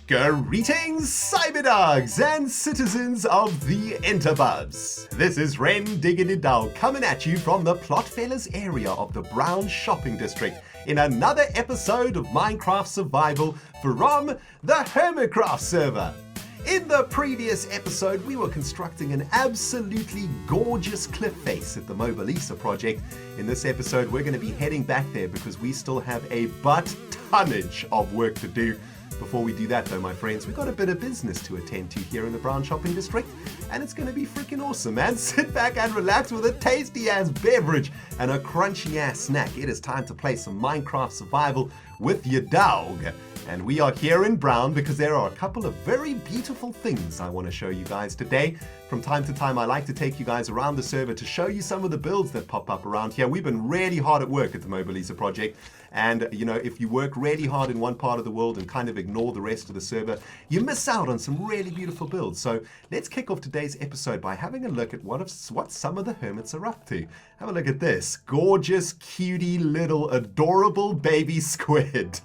Greetings, Cyberdogs and citizens of the Interbubs. This is ReNDoG coming at you from the Plotfellas area of the Brown Shopping District in another episode of Minecraft Survival from the Hermitcraft server. In the previous episode, we were constructing an absolutely gorgeous cliff face at the Moba Lisa project. In this episode, we're going to be heading back there because we still have a butt-tonnage of work to do. Before we do that though, my friends, we've got a bit of business to attend to here in the Brown Shopping District, and it's going to be freaking awesome, man. Sit back and relax with a tasty-ass beverage and a crunchy-ass snack. It is time to play some Minecraft Survival with your dog. And we are here in Brown because there are a couple of very beautiful things I want to show you guys today. From time to time, I like to take you guys around the server to show you some of the builds that pop up around here. We've been really hard at work at the Moba Lisa project. And, you know, if you work really hard in one part of the world and kind of ignore the rest of the server, you miss out on some really beautiful builds. So let's kick off today's episode by having a look at what some of the hermits are up to. Have a look at this. Gorgeous, cutie, little, adorable baby squid.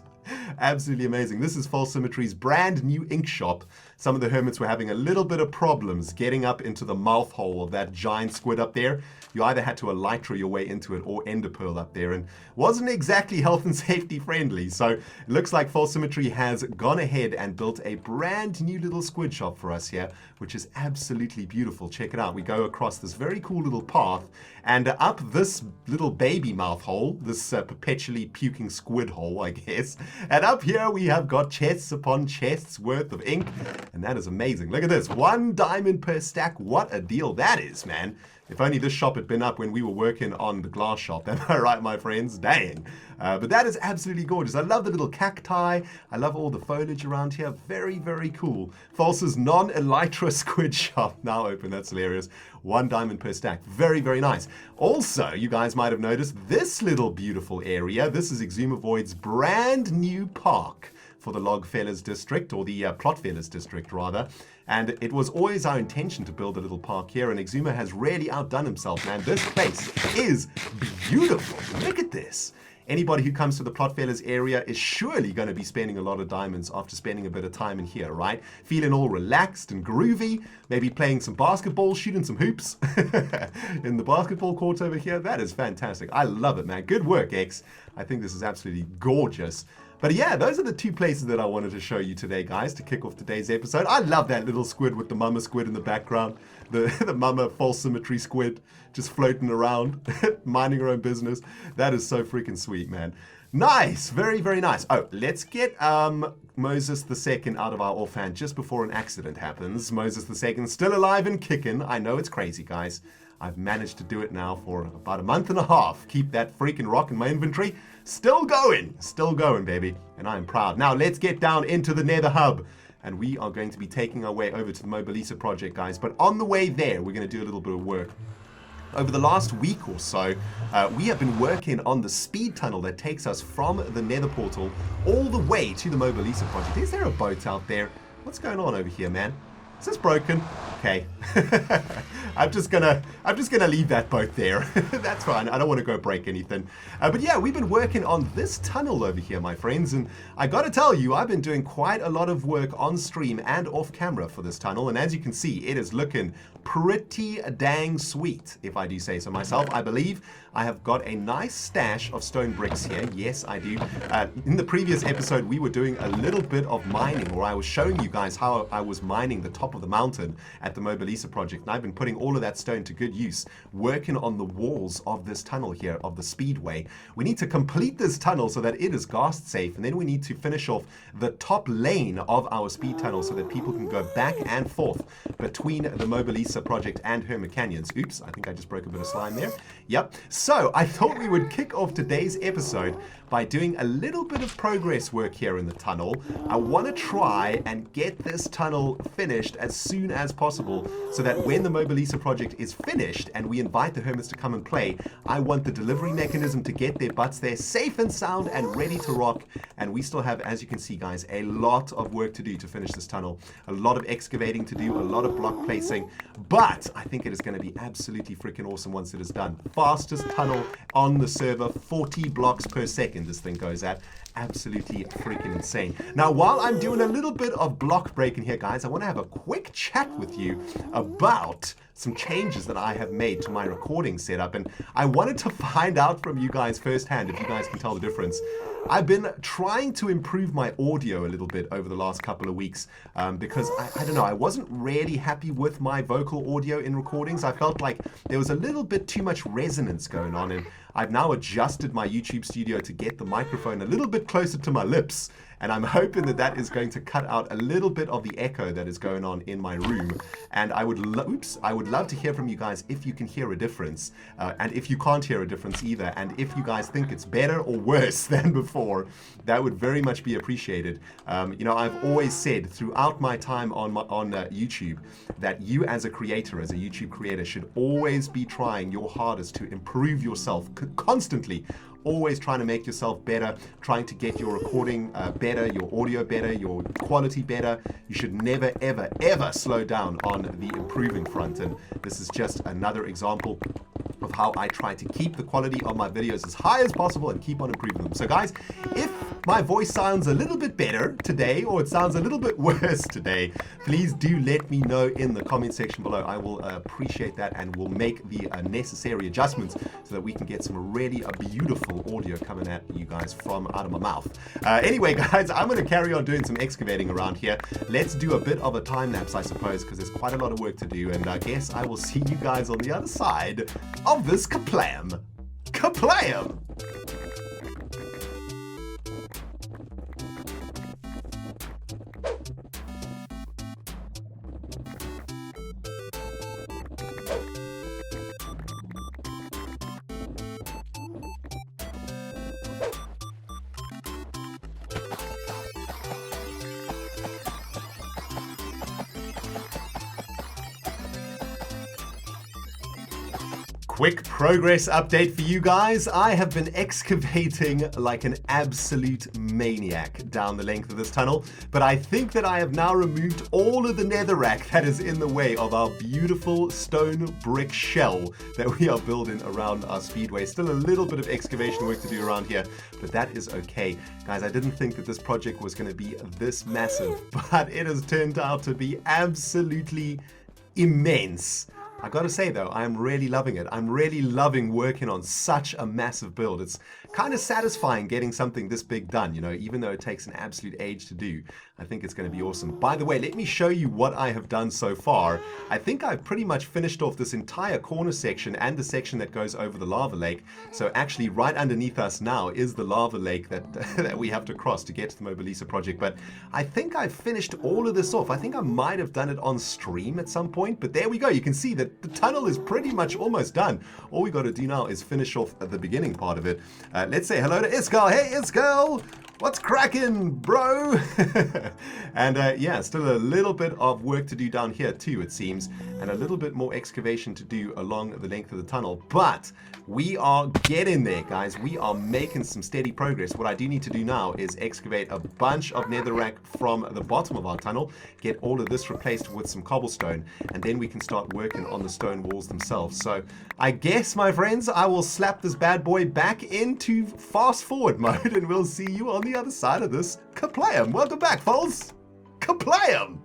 Absolutely amazing. This is False Symmetry's brand new ink shop. Some of the hermits were having a little bit of problems getting up into the mouth hole of that giant squid up there. You either had to elytra your way into it or ender pearl up there, and wasn't exactly health and safety friendly. So it looks like False Symmetry has gone ahead and built a brand new little squid shop for us here, which is absolutely beautiful. Check it out. We go across this very cool little path and up this little baby mouth hole, this perpetually puking squid hole, I guess. And up here we have got chests upon chests worth of ink, and that is amazing. Look at this, 1 diamond per stack. What a deal that is, man. If only this shop had been up when we were working on the glass shop. Am I right, my friends? Dang. But that is absolutely gorgeous. I love the little cacti. I love all the foliage around here. Very, very cool. False's non-elytra squid shop now open. That's hilarious. 1 diamond per stack. Very, very nice. Also, you guys might have noticed this little beautiful area. This is Exumavoid's brand new park for the Logfellas district, or the Plotfellas district rather. And it was always our intention to build a little park here, and Exuma has really outdone himself, man. This place is beautiful. Look at this. Anybody who comes to the Plotfellas area is surely going to be spending a lot of diamonds after spending a bit of time in here, right? Feeling all relaxed and groovy, maybe playing some basketball, shooting some hoops in the basketball court over here. That is fantastic. I love it, man. Good work, X. I think this is absolutely gorgeous. But yeah, those are the 2 places that I wanted to show you today, guys, to kick off today's episode. I love that little squid with the mama squid in the background. The mama False Symmetry squid just floating around, minding her own business. That is so freaking sweet, man. Nice. Very, very nice. Oh, let's get Moses II out of our offhand just before an accident happens. Moses II still alive and kicking. I know it's crazy, guys. I've managed to do it now for about a month and a half. Keep that freaking rock in my inventory. Still going, baby. And I'm proud. Now let's get down into the Nether Hub. And we are going to be taking our way over to the Moba Lisa project, guys. But on the way there, we're going to do a little bit of work. Over the last week or so, we have been working on the speed tunnel that takes us from the Nether portal all the way to the Moba Lisa project. Is there a boat out there? What's going on over here, man? Is this broken? Okay. I'm just gonna leave that boat there. That's fine. I don't want to go break anything. But yeah, we've been working on this tunnel over here, my friends. And I gotta tell you, I've been doing quite a lot of work on stream and off camera for this tunnel. And as you can see, it is looking pretty dang sweet, if I do say so myself. I believe I have got a nice stash of stone bricks here. Yes, I do. In the previous episode, we were doing a little bit of mining, or I was showing you guys how I was mining the top of the mountain at the Moba Lisa project. And I've been putting all of that stone to good use, working on the walls of this tunnel here, of the Speedway. We need to complete this tunnel so that it is ghast safe, and then we need to finish off the top lane of our speed tunnel so that people can go back and forth between the Moba Lisa project and Hermit Canyons. Oops, I think I just broke a bit of slime there. Yep. So I thought we would kick off today's episode by doing a little bit of progress work here in the tunnel. I want to try and get this tunnel finished as soon as possible so that when the Moba Lisa Lisa project is finished and we invite the Hermits to come and play, I want the delivery mechanism to get their butts there safe and sound and ready to rock. And we still have, as you can see, guys, a lot of work to do to finish this tunnel. A lot of excavating to do, a lot of block placing. But I think it is going to be absolutely freaking awesome once it is done. Fastest tunnel on the server, 40 blocks per second this thing goes at. Absolutely freaking insane. Now, while I'm doing a little bit of block breaking here, guys, I want to have a quick chat with you about some changes that I have made to my recording setup. And I wanted to find out from you guys firsthand if you guys can tell the difference. I've been trying to improve my audio a little bit over the last couple of weeks because I don't know, I wasn't really happy with my vocal audio in recordings. I felt like there was a little bit too much resonance going on, and I've now adjusted my YouTube studio to get the microphone a little bit closer to my lips, and I'm hoping that that is going to cut out a little bit of the echo that is going on in my room. And I would love to hear from you guys if you can hear a difference, and if you can't hear a difference either, and if you guys think it's better or worse than before, that would very much be appreciated. You know, I've always said throughout my time on YouTube that you as a creator, as a YouTube creator, should always be trying your hardest to improve yourself constantly. Always trying to make yourself better, trying to get your recording better, your audio better, your quality better. You should never, ever, ever slow down on the improving front. And this is just another example of how I try to keep the quality of my videos as high as possible and keep on improving them. So guys, if my voice sounds a little bit better today or it sounds a little bit worse today, please do let me know in the comment section below. I will appreciate that, and we'll make the necessary adjustments so that we can get some really beautiful audio coming at you guys from out of my mouth. Anyway, guys, I'm going to carry on doing some excavating around here. Let's do a bit of a time lapse, I suppose, because there's quite a lot of work to do, and I guess I will see you guys on the other side of this kaplam. Kaplam! Quick progress update for you guys. I have been excavating like an absolute maniac down the length of this tunnel, but I think that I have now removed all of the netherrack that is in the way of our beautiful stone brick shell that we are building around our speedway. Still a little bit of excavation work to do around here, but that is okay. Guys, I didn't think that this project was going to be this massive, but it has turned out to be absolutely immense. I gotta say though, I'm really loving it. I'm really loving working on such a massive build. It's kind of satisfying getting something this big done, you know, even though it takes an absolute age to do. I think it's going to be awesome. By the way, let me show you what I have done so far. I think I've pretty much finished off this entire corner section and the section that goes over the lava lake. So actually right underneath us now is the lava lake that, that we have to cross to get to the Moba Lisa project. But I think I've finished all of this off. I think I might have done it on stream at some point, but there we go. You can see that the tunnel is pretty much almost done. All we got to do now is finish off the beginning part of it. Let's say hello to Iskal. Hey, Iskal! What's cracking, bro? And yeah, still a little bit of work to do down here too, it seems, and a little bit more excavation to do along the length of the tunnel. But we are getting there, guys. We are making some steady progress. What I do need to do now is excavate a bunch of netherrack from the bottom of our tunnel, get all of this replaced with some cobblestone, and then we can start working on the stone walls themselves. So I guess, my friends, I will slap this bad boy back into fast forward mode, and we'll see you on the other side of this kaplam. Welcome back, folks. Kaplam!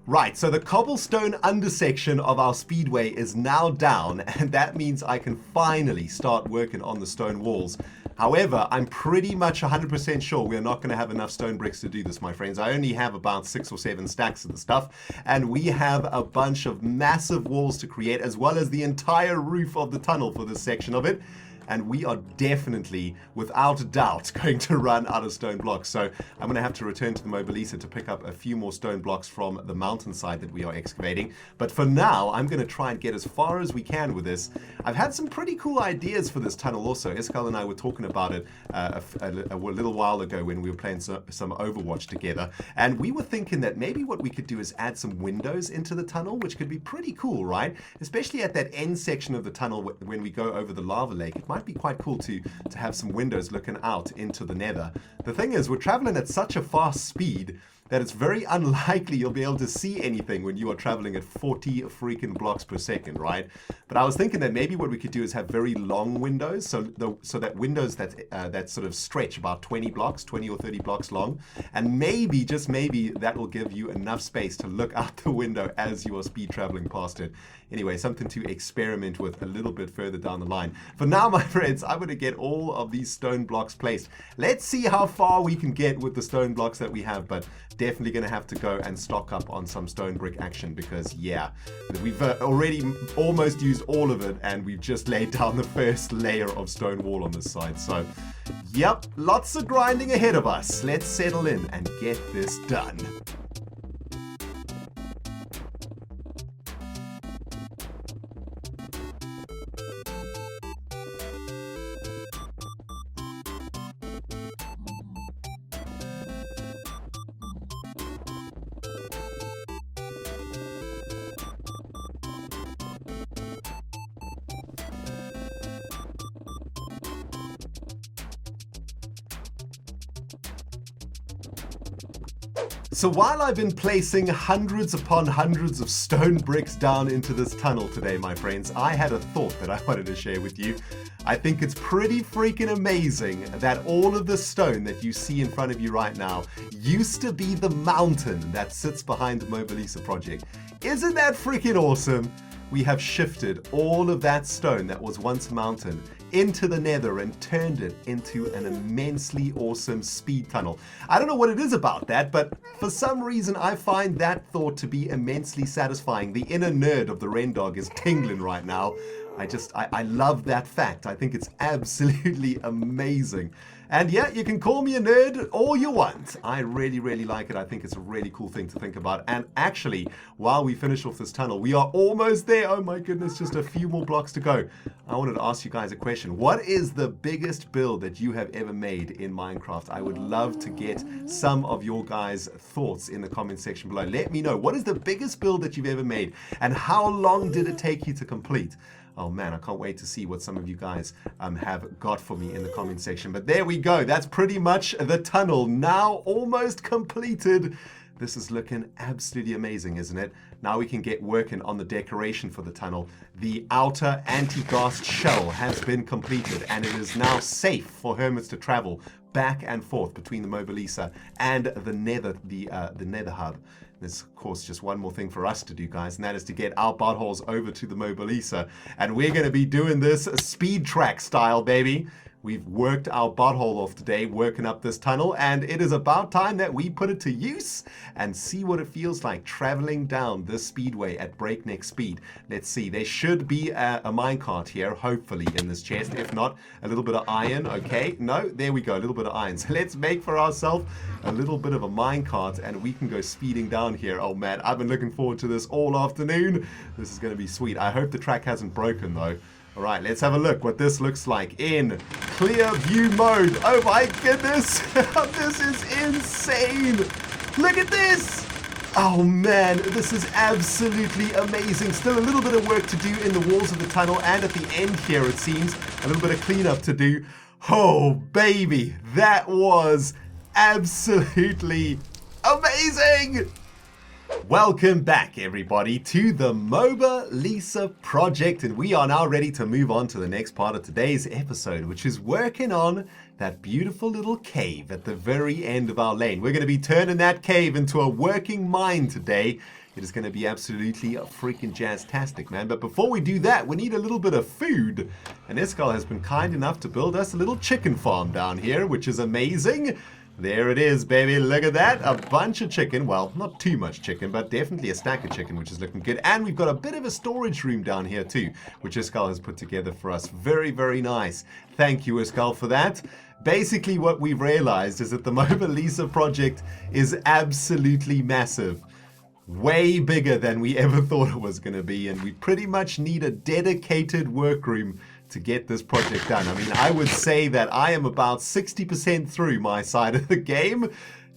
Right, so the cobblestone undersection of our speedway is now down, and that means I can finally start working on the stone walls. However, I'm pretty much 100% sure we're not going to have enough stone bricks to do this, my friends. I only have about 6 or 7 stacks of the stuff, and we have a bunch of massive walls to create, as well as the entire roof of the tunnel for this section of it. and we are definitely, without a doubt, going to run out of stone blocks. So I'm going to have to return to the Moba Lisa to pick up a few more stone blocks from the mountainside that we are excavating. But for now, I'm going to try and get as far as we can with this. I've had some pretty cool ideas for this tunnel also. Iskal and I were talking about it a little while ago when we were playing some Overwatch together, and we were thinking that maybe what we could do is add some windows into the tunnel, which could be pretty cool, right? Especially at that end section of the tunnel when we go over the lava lake. It might be quite cool to have some windows looking out into the nether. The thing is, we're traveling at such a fast speed that it's very unlikely you'll be able to see anything when you are traveling at 40 freaking blocks per second, right? But I was thinking that maybe what we could do is have very long windows, so that windows that sort of stretch about 20 or 30 blocks long, and maybe, just maybe, that will give you enough space to look out the window as you are speed traveling past it. Anyway, something to experiment with a little bit further down the line. For now, my friends, I'm going to get all of these stone blocks placed. Let's see how far we can get with the stone blocks that we have, but definitely going to have to go and stock up on some stone brick action because, yeah, we've already almost used all of it, and we've just laid down the first layer of stone wall on this side. So, yep, lots of grinding ahead of us. Let's settle in and get this done. So while I've been placing hundreds upon hundreds of stone bricks down into this tunnel today, my friends, I had a thought that I wanted to share with you. I think it's pretty freaking amazing that all of the stone that you see in front of you right now used to be the mountain that sits behind the Moba Lisa project. Isn't that freaking awesome? We have shifted all of that stone that was once a mountain into the nether and turned it into an immensely awesome speed tunnel. I don't know what it is about that, but for some reason I find that thought to be immensely satisfying. The inner nerd of the ReNDoG is tingling right now. I love that fact. I think it's absolutely amazing. And yeah, you can call me a nerd all you want. I really, really like it. I think it's a really cool thing to think about. And actually, while we finish off this tunnel, we are almost there. Oh my goodness, just a few more blocks to go. I wanted to ask you guys a question. What is the biggest build that you have ever made in Minecraft? I would love to get some of your guys' thoughts in the comment section below. Let me know. What is the biggest build that you've ever made? And how long did it take you to complete? Oh man, I can't wait to see what some of you guys have got for me in the comment section. But there we go. That's pretty much the tunnel now almost completed. This is looking absolutely amazing, isn't it? Now we can get working on the decoration for the tunnel. The outer anti-ghast shell has been completed, and it is now safe for Hermits to travel back and forth between the Moba Lisa and the nether hub. There's, of course, just one more thing for us to do, guys, and that is to get our buttholes over to the Moba Lisa. And we're going to be doing this speed track style, baby. We've worked our butthole off today, working up this tunnel, and it is about time that we put it to use and see what it feels like traveling down this speedway at breakneck speed. Let's see, there should be a minecart here, hopefully, in this chest. If not, a little bit of iron, okay? No, there we go, a little bit of iron. So let's make for ourselves a little bit of a minecart, and we can go speeding down here. Oh man, I've been looking forward to this all afternoon. This is going to be sweet. I hope the track hasn't broken, though. All right, let's have a look what this looks like in clear view mode. Oh my goodness, this is insane. Look at this. Oh man, this is absolutely amazing. Still a little bit of work to do in the walls of the tunnel, and at the end here, it seems, a little bit of cleanup to do. Oh baby, that was absolutely amazing. Welcome back, everybody, to the Moba Lisa project, and we are now ready to move on to the next part of today's episode, which is working on that beautiful little cave at the very end of our lane. We're going to be turning that cave into a working mine today. It is going to be absolutely freaking jazz-tastic, man. But before we do that, we need a little bit of food. And Iskal has been kind enough to build us a little chicken farm down here, which is amazing. There it is, baby. Look at that. A bunch of chicken. Well, not too much chicken, but definitely a stack of chicken, which is looking good. And we've got a bit of a storage room down here too, which Iskal has put together for us. Very, very nice. Thank you, Iskal, for that. Basically, what we've realized is that the Moba Lisa project is absolutely massive. Way bigger than we ever thought it was going to be. And we pretty much need a dedicated workroom to get this project done. I mean, I would say that I am about 60% through my side of the game,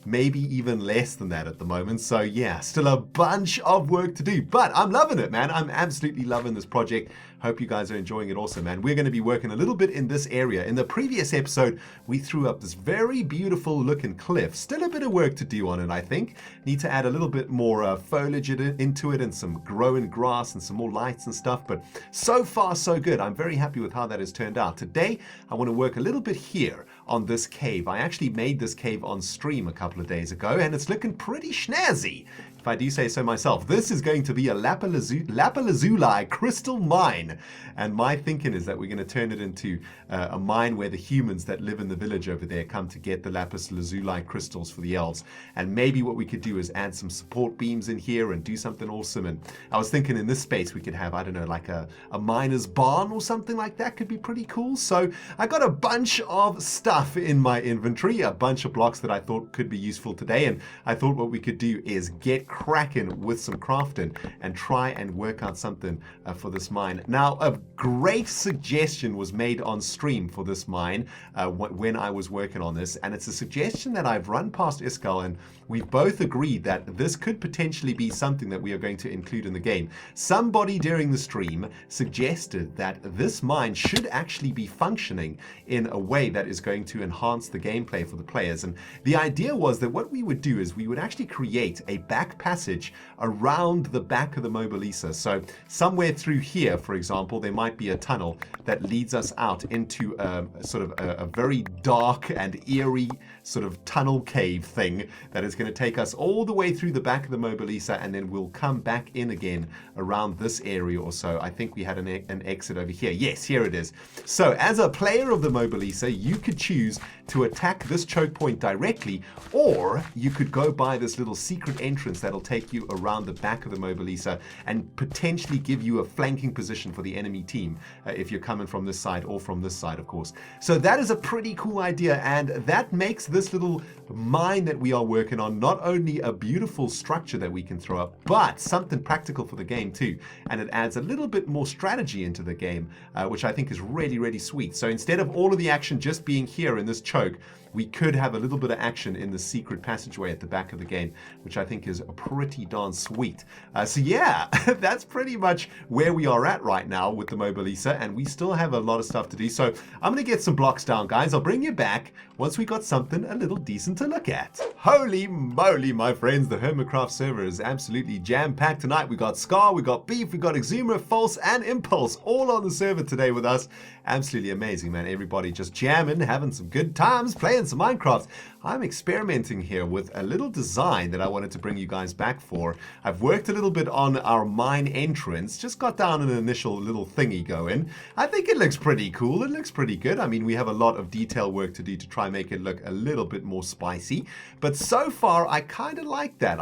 maybe even less than that at the moment. So yeah, still a bunch of work to do, but I'm loving it, man. I'm absolutely loving this project. Hope you guys are enjoying it also, man. We're going to be working a little bit in this area. In the previous episode, we threw up this very beautiful looking cliff. Still a bit of work to do on it, I think. Need to add a little bit more foliage into it and some growing grass and some more lights and stuff. But so far, so good. I'm very happy with how that has turned out. Today, I want to work a little bit here on this cave. I actually made this cave on stream a couple of days ago, and it's looking pretty snazzy, if I do say so myself. This is going to be a lapis-lazuli crystal mine, and my thinking is that we're going to turn it into a mine where the humans that live in the village over there come to get the lapis-lazuli crystals for the elves. And maybe what we could do is add some support beams in here and do something awesome. And I was thinking in this space we could have, I don't know, like a miner's barn or something like that. Could be pretty cool. So I got a bunch of stuff in my inventory, a bunch of blocks that I thought could be useful today, and I thought what we could do is get cracking with some crafting and try and work out something for this mine. Now, a great suggestion was made on stream for this mine when I was working on this, and it's a suggestion that I've run past Iskal, and we've both agreed that this could potentially be something that we are going to include in the game. Somebody during the stream suggested that this mine should actually be functioning in a way that is going to enhance the gameplay for the players. And the idea was that what we would do is we would actually create a back passage around the back of the Moba Lisa. So somewhere through here, for example, there might be a tunnel that leads us out into sort of a very dark and eerie sort of tunnel cave thing that is going to take us all the way through the back of the Moba Lisa, and then we'll come back in again around this area or so. I think we had an exit over here. Yes, here it is. So as a player of the Moba Lisa, you could choose to attack this choke point directly, or you could go by this little secret entrance that'll take you around the back of the Moba Lisa and potentially give you a flanking position for the enemy team if you're coming from this side or from this side, of course. So that is a pretty cool idea, and that makes this little mine that we are working on not only a beautiful structure that we can throw up, but something practical for the game too. And it adds a little bit more strategy into the game, which I think is really, really sweet. So instead of all of the action just being here in this choke, we could have a little bit of action in the secret passageway at the back of the game, which I think is pretty darn sweet. So yeah, that's pretty much where we are at right now with the Moba Lisa, and we still have a lot of stuff to do. So I'm going to get some blocks down, guys. I'll bring you back once we got something a little decent to look at. Holy moly, my friends, the Hermitcraft server is absolutely jam-packed tonight. We got Scar, we got Beef, we got Exuma, False, and Impulse all on the server today with us. Absolutely amazing, man. Everybody just jamming, having some good times, playing some Minecraft. I'm experimenting here with a little design that I wanted to bring you guys back for. I've worked a little bit on our mine entrance, just got down an initial little thingy going. I think it looks pretty cool. It looks pretty good. I mean, we have a lot of detail work to do to try and make it look a little bit more spicy. But so far, I kind of like that.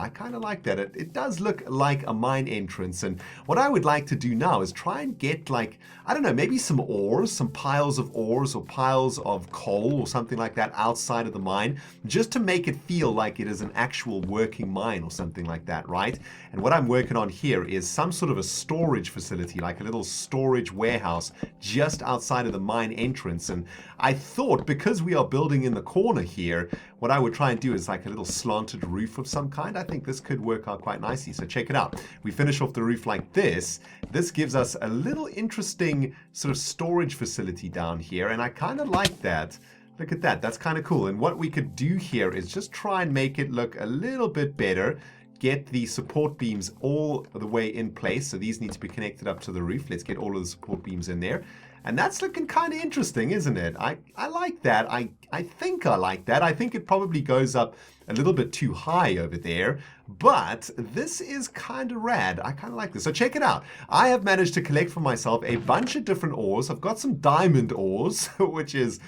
It does look like a mine entrance. And what I would like to do now is try and get, like, I don't know, maybe some ores, some piles of ores or piles of coal or something like that outside of the mine, just to make it feel like it is an actual working mine or something like that, right? And what I'm working on here is some sort of a storage facility, like a little storage warehouse just outside of the mine entrance. And I thought, because we are building in the corner here, what I would try and do is like a little slanted roof of some kind. I think this could work out quite nicely. So check it out. We finish off the roof like this. This gives us a little interesting sort of storage facility down here, and I kind of like that. Look at that. That's kind of cool. And what we could do here is just try and make it look a little bit better. Get the support beams all the way in place. So these need to be connected up to the roof. Let's get all of the support beams in there. And that's looking kind of interesting, isn't it? I like that. I think I like that. I think it probably goes up a little bit too high over there, but this is kind of rad. I kind of like this. So check it out. I have managed to collect for myself a bunch of different ores. I've got some diamond ores, which is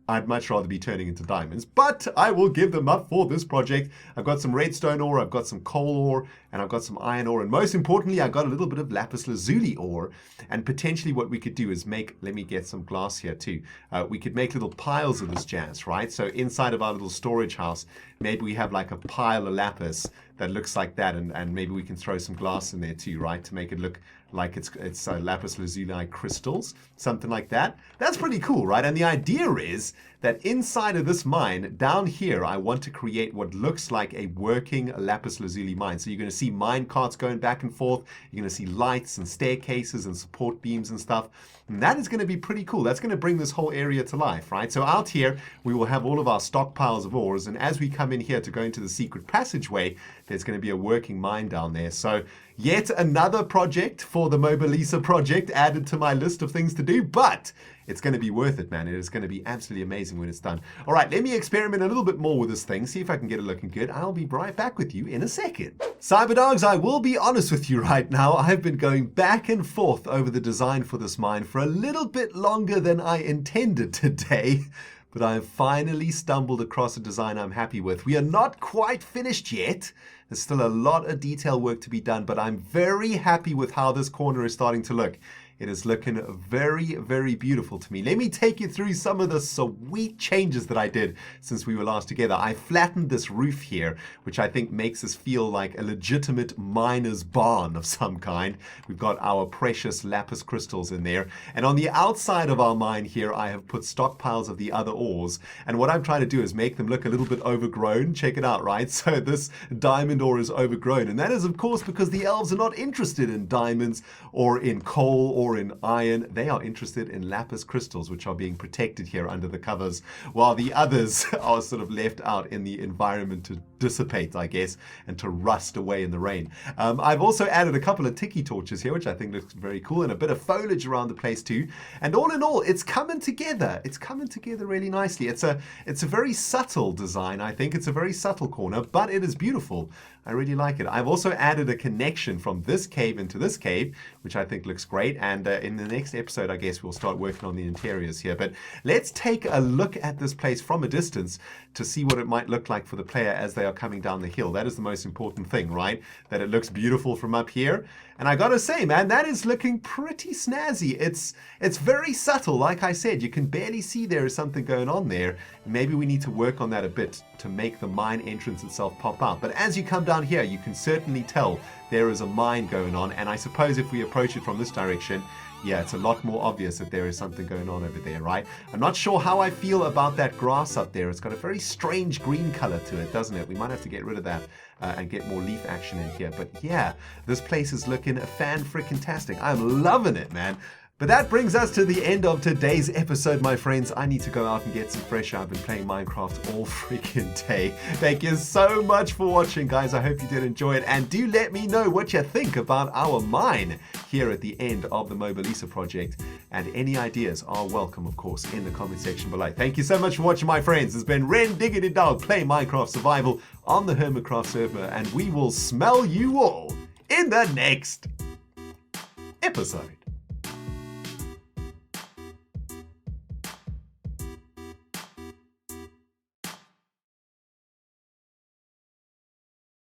I'd much rather be turning into diamonds, but I will give them up for this project. I've got some redstone ore, I've got some coal ore, and I've got some iron ore, and most importantly, I've got a little bit of lapis lazuli ore, and potentially what we could do is make, let me get some glass here too, we could make little piles of this jazz, right? So inside of our little storage house, maybe we have like a pile of lapis that looks like that, and maybe we can throw some glass in there too, right, to make it look like it's lapis lazuli crystals, something like that. That's pretty cool, right? And the idea is that inside of this mine, down here, I want to create what looks like a working lapis lazuli mine. So you're going to see mine carts going back and forth. You're going to see lights and staircases and support beams and stuff. And that is going to be pretty cool. That's going to bring this whole area to life, right? So out here, we will have all of our stockpiles of ores. And as we come in here to go into the secret passageway, there's going to be a working mine down there. So yet another project for the Moba Lisa project added to my list of things to do, but it's going to be worth it, man. It is going to be absolutely amazing when it's done. All right, let me experiment a little bit more with this thing, see if I can get it looking good. I'll be right back with you in a second. Cyberdogs, I will be honest with you right now. I've been going back and forth over the design for this mine for a little bit longer than I intended today. But I've finally stumbled across a design I'm happy with. We are not quite finished yet. There's still a lot of detail work to be done, but I'm very happy with how this corner is starting to look. It is looking very, very beautiful to me. Let me take you through some of the sweet changes that I did since we were last together. I flattened this roof here, which I think makes us feel like a legitimate miner's barn of some kind. We've got our precious lapis crystals in there. And on the outside of our mine here, I have put stockpiles of the other ores. And what I'm trying to do is make them look a little bit overgrown. Check it out, right? So this diamond ore is overgrown. And that is, of course, because the elves are not interested in diamonds or in coal or in iron. They are interested in lapis crystals, which are being protected here under the covers, while the others are sort of left out in the environment to dissipate, I guess, and to rust away in the rain. I've also added a couple of tiki torches here, which I think looks very cool, and a bit of foliage around the place too. And all in all, it's coming together. It's coming together really nicely. It's a very subtle design, I think. It's a very subtle corner, but it is beautiful. I really like it. I've also added a connection from this cave into this cave, which I think looks great. And in the next episode, I guess we'll start working on the interiors here. But let's take a look at this place from a distance to see what it might look like for the player as they are coming down the hill. That is the most important thing, right? That it looks beautiful from up here. And I gotta say, man, that is looking pretty snazzy. It's very subtle. Like I said, you can barely see there is something going on there. Maybe we need to work on that a bit to make the mine entrance itself pop out. But as you come down here, you can certainly tell there is a mine going on. And I suppose if we approach it from this direction, yeah, it's a lot more obvious that there is something going on over there, right? I'm not sure how I feel about that grass up there. It's got a very strange green color to it, doesn't it? We might have to get rid of that and get more leaf action in here. But yeah, this place is looking fan-frickin-tastic. I'm loving it, man. But that brings us to the end of today's episode, my friends. I need to go out and get some fresh air. I've been playing Minecraft all freaking day. Thank you so much for watching, guys. I hope you did enjoy it. And do let me know what you think about our mine here at the end of the Moba Lisa project. And any ideas are welcome, of course, in the comment section below. Thank you so much for watching, my friends. It's been ReNDoG playing Minecraft Survival on the Hermitcraft server. And we will smell you all in the next episode.